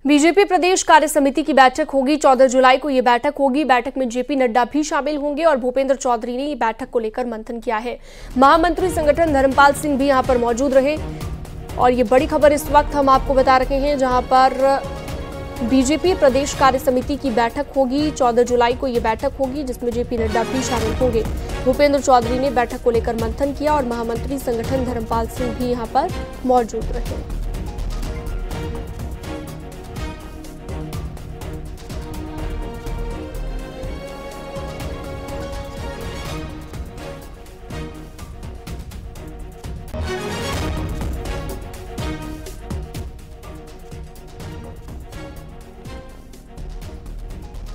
BJP प्रदेश कार्य समिति की बैठक होगी 14 जुलाई को ये बैठक होगी। बैठक में जेपी नड्डा भी शामिल होंगे और भूपेंद्र चौधरी ने ये बैठक को लेकर मंथन किया है। महामंत्री संगठन धर्मपाल सिंह भी यहां पर मौजूद रहे और ये बड़ी खबर इस वक्त हम आपको बता रहे हैं, जहां पर बीजेपी प्रदेश कार्य समिति की बैठक होगी 14 जुलाई को ये बैठक होगी, जिसमें जेपी नड्डा भी शामिल होंगे। भूपेंद्र चौधरी ने बैठक को लेकर मंथन किया और महामंत्री संगठन धर्मपाल सिंह भी यहां पर मौजूद रहे।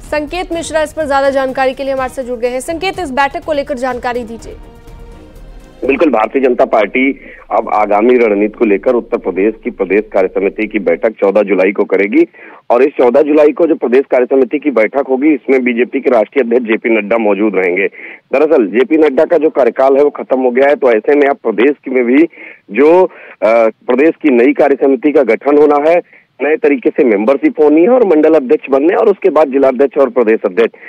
संकेत मिश्रा इस पर ज्यादा जानकारी के लिए हमारे से जुड़ गए हैं। संकेत, इस बैठक को लेकर जानकारी दीजिए। बिल्कुल, भारतीय जनता पार्टी अब आगामी रणनीति को लेकर उत्तर प्रदेश की प्रदेश कार्य समिति की बैठक 14 जुलाई को करेगी और इस 14 जुलाई को जो प्रदेश कार्य समिति की बैठक होगी, इसमें बीजेपी के राष्ट्रीय अध्यक्ष जेपी नड्डा मौजूद रहेंगे। दरअसल जेपी नड्डा का जो कार्यकाल है वो खत्म हो गया है, तो ऐसे में अब प्रदेश में भी जो प्रदेश की नई कार्य समिति का गठन होना है, नए तरीके से मेंबरशिप होनी है और मंडल अध्यक्ष बनने और उसके बाद जिलाध्यक्ष और प्रदेश अध्यक्ष,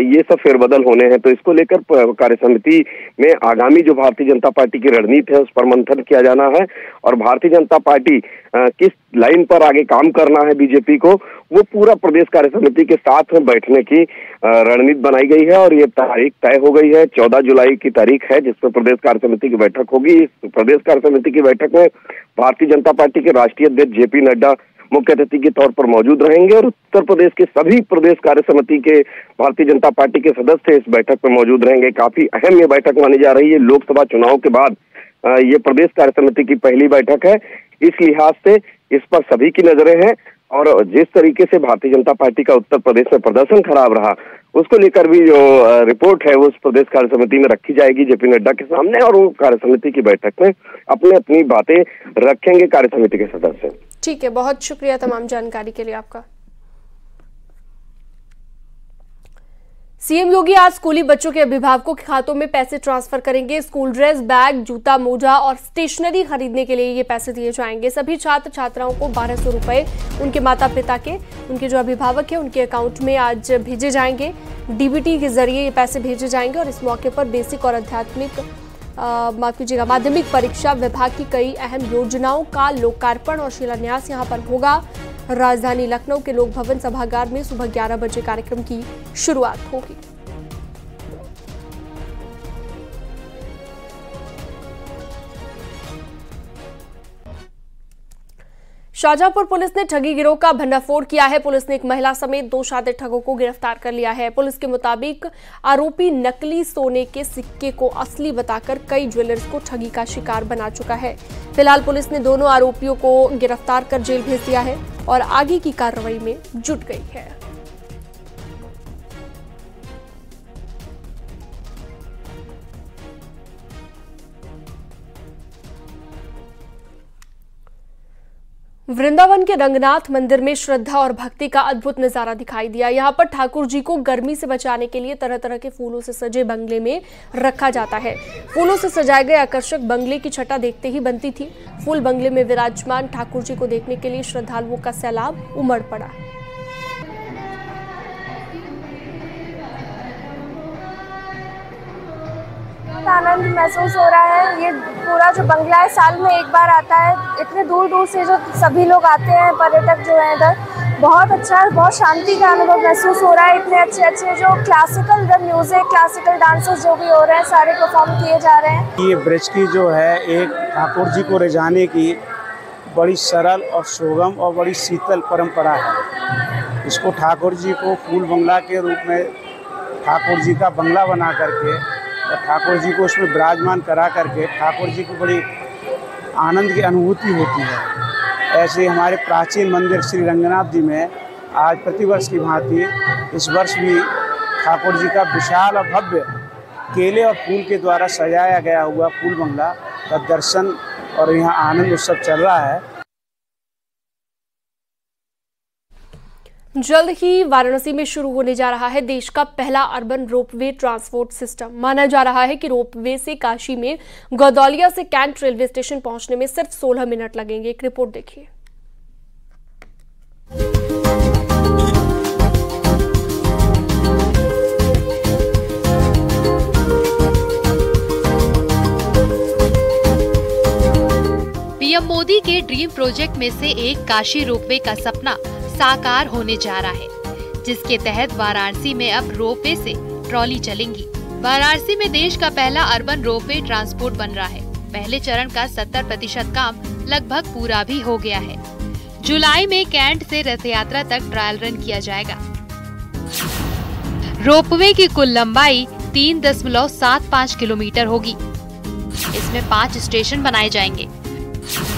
ये सब फेरबदल होने हैं। तो इसको लेकर कार्य समिति में आगामी जो भारतीय जनता पार्टी की रणनीति है उस पर मंथन किया जाना है और भारतीय जनता पार्टी किस लाइन पर आगे काम करना है बीजेपी को, वो पूरा प्रदेश कार्य समिति के साथ में बैठने की रणनीति बनाई गई है और ये तारीख तय हो गई है। 14 जुलाई की तारीख है जिसमें प्रदेश कार्य समिति की बैठक होगी। इस प्रदेश कार्य समिति की बैठक में भारतीय जनता पार्टी के राष्ट्रीय अध्यक्ष जेपी नड्डा मुख्य अतिथि के तौर पर मौजूद रहेंगे और उत्तर प्रदेश के सभी प्रदेश कार्य समिति के भारतीय जनता पार्टी के सदस्य इस बैठक में मौजूद रहेंगे। काफी अहम ये बैठक मानी जा रही है। लोकसभा चुनाव के बाद ये प्रदेश कार्य समिति की पहली बैठक है, इस लिहाज से इस पर सभी की नजरें हैं और जिस तरीके से भारतीय जनता पार्टी का उत्तर प्रदेश में प्रदर्शन खराब रहा, उसको लेकर भी जो रिपोर्ट है वो उस प्रदेश कार्य समिति में रखी जाएगी जेपी नड्डा के सामने और वो कार्य समिति की बैठक में अपनी बातें रखेंगे कार्य समिति के सदस्य। ठीक है, बहुत शुक्रिया तमाम जानकारी के लिए आपका। सीएम योगी आज स्कूली बच्चों के अभिभावकों के खातों में पैसे ट्रांसफर करेंगे। स्कूल ड्रेस, बैग, जूता, मोजा और स्टेशनरी खरीदने के लिए ये पैसे दिए जाएंगे। सभी छात्र छात्राओं को 1200 रुपए उनके माता पिता के, उनके जो अभिभावक है उनके अकाउंट में आज भेजे जाएंगे। डीबीटी के जरिए ये पैसे भेजे जाएंगे और इस मौके पर बेसिक और माध्यमिक परीक्षा विभाग की कई अहम योजनाओं का लोकार्पण और शिलान्यास यहां पर होगा। राजधानी लखनऊ के लोक भवन सभागार में सुबह 11 बजे कार्यक्रम की शुरुआत होगी। शाहजहांपुर पुलिस ने ठगी गिरोह का भंडाफोड़ किया है। पुलिस ने एक महिला समेत 2 शातिर ठगों को गिरफ्तार कर लिया है। पुलिस के मुताबिक आरोपी नकली सोने के सिक्के को असली बताकर कई ज्वेलर्स को ठगी का शिकार बना चुका है। फिलहाल पुलिस ने दोनों आरोपियों को गिरफ्तार कर जेल भेज दिया है और आगे की कार्रवाई में जुट गई है। वृंदावन के रंगनाथ मंदिर में श्रद्धा और भक्ति का अद्भुत नजारा दिखाई दिया। यहाँ पर ठाकुर जी को गर्मी से बचाने के लिए तरह तरह के फूलों से सजे बंगले में रखा जाता है। फूलों से सजाए गए आकर्षक बंगले की छटा देखते ही बनती थी। फूल बंगले में विराजमान ठाकुर जी को देखने के लिए श्रद्धालुओं का सैलाब उमड़ पड़ा। आनंद महसूस हो रहा है। ये पूरा जो बंगला है साल में एक बार आता है। इतने दूर दूर से जो सभी लोग आते हैं, पर्यटक जो है इधर, बहुत अच्छा, बहुत शांति का अनुभव महसूस हो रहा है। इतने अच्छे अच्छे जो क्लासिकल म्यूजिक, क्लासिकल डांसेस जो भी हो रहे हैं, सारे परफॉर्म किए जा रहे हैं। ये ब्रज की जो है एक ठाकुर जी को रिझाने की बड़ी सरल और सुगम और बड़ी शीतल परंपरा है। इसको ठाकुर जी को फूल बंगला के रूप में ठाकुर जी का बंगला बना करके और ठाकुर जी को उसमें विराजमान करा करके ठाकुर जी को बड़ी आनंद की अनुभूति होती है। ऐसे हमारे प्राचीन मंदिर श्री रंगनाथ जी में आज प्रतिवर्ष की भांति इस वर्ष भी ठाकुर जी का विशाल और भव्य केले और फूल के द्वारा सजाया गया हुआ फूल बंगला का दर्शन और यहाँ आनंद उत्सव चल रहा है। जल्द ही वाराणसी में शुरू होने जा रहा है देश का पहला अर्बन रोपवे ट्रांसपोर्ट सिस्टम। माना जा रहा है कि रोपवे से काशी में गौदौलिया से कैंट रेलवे स्टेशन पहुंचने में सिर्फ 16 मिनट लगेंगे। एक रिपोर्ट देखिए। ड्रीम प्रोजेक्ट में से एक काशी रोपवे का सपना साकार होने जा रहा है, जिसके तहत वाराणसी में अब रोपवे से ट्रॉली चलेंगी। वाराणसी में देश का पहला अर्बन रोपवे ट्रांसपोर्ट बन रहा है। पहले चरण का 70% काम लगभग पूरा भी हो गया है। जुलाई में कैंट से रथ यात्रा तक ट्रायल रन किया जाएगा। रोपवे की कुल लंबाई 3.75 किलोमीटर होगी। इसमें 5 स्टेशन बनाए जाएंगे।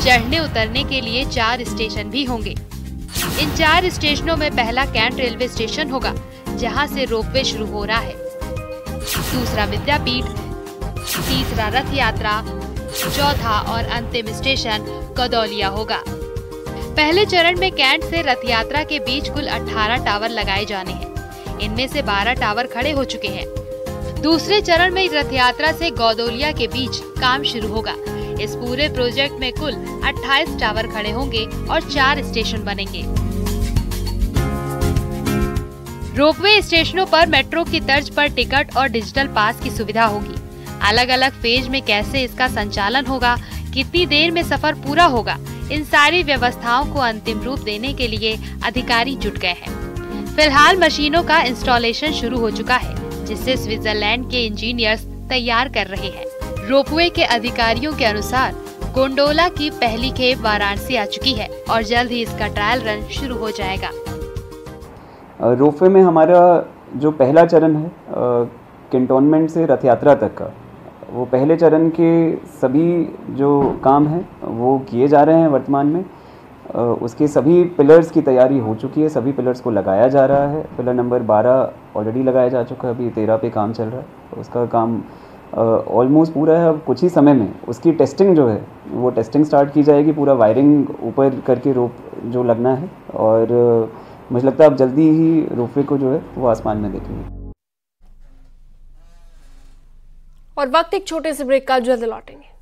चढ़ने उतरने के लिए 4 स्टेशन भी होंगे। इन 4 स्टेशनों में पहला कैंट रेलवे स्टेशन होगा, जहां से रोपवे शुरू हो रहा है। दूसरा विद्यापीठ, तीसरा रथ यात्रा, चौथा और अंतिम स्टेशन गदौलिया होगा। पहले चरण में कैंट से रथ यात्रा के बीच कुल 18 टावर लगाए जाने हैं। इनमें से 12 टावर खड़े हो चुके हैं। दूसरे चरण में रथ यात्रा से गौदौलिया के बीच काम शुरू होगा। इस पूरे प्रोजेक्ट में कुल 28 टावर खड़े होंगे और 4 स्टेशन बनेंगे। रोपवे स्टेशनों पर मेट्रो की तर्ज पर टिकट और डिजिटल पास की सुविधा होगी। अलग अलग फेज में कैसे इसका संचालन होगा, कितनी देर में सफर पूरा होगा, इन सारी व्यवस्थाओं को अंतिम रूप देने के लिए अधिकारी जुट गए हैं। फिलहाल मशीनों का इंस्टॉलेशन शुरू हो चुका है, जिसे स्विट्जरलैंड के इंजीनियर्स तैयार कर रहे हैं। रोपवे के अधिकारियों के अनुसार गोंडोला की पहली खेप वाराणसी आ चुकी है और जल्द ही इसका ट्रायल रन शुरू हो जाएगा। रोपवे में हमारा जो पहला चरण है कैंटोनमेंट से रथ यात्रा तक का, वो पहले चरण के सभी जो काम हैं वो किए जा रहे हैं वर्तमान में। उसके सभी पिलर्स की तैयारी हो चुकी है, सभी पिलर्स को लगाया जा रहा है। पिलर नंबर 12 ऑलरेडी लगाया जा चुका है, अभी 13 पे काम चल रहा है। उसका काम ऑलमोस्ट पूरा है। अब कुछ ही समय में उसकी टेस्टिंग जो है वो टेस्टिंग स्टार्ट की जाएगी। पूरा वायरिंग ऊपर करके रोप जो लगना है, और मुझे लगता है अब जल्दी ही रोपवे को जो है वो आसमान में देखेंगे। और वक्त एक छोटे से ब्रेक का, जल्द लौटेंगे।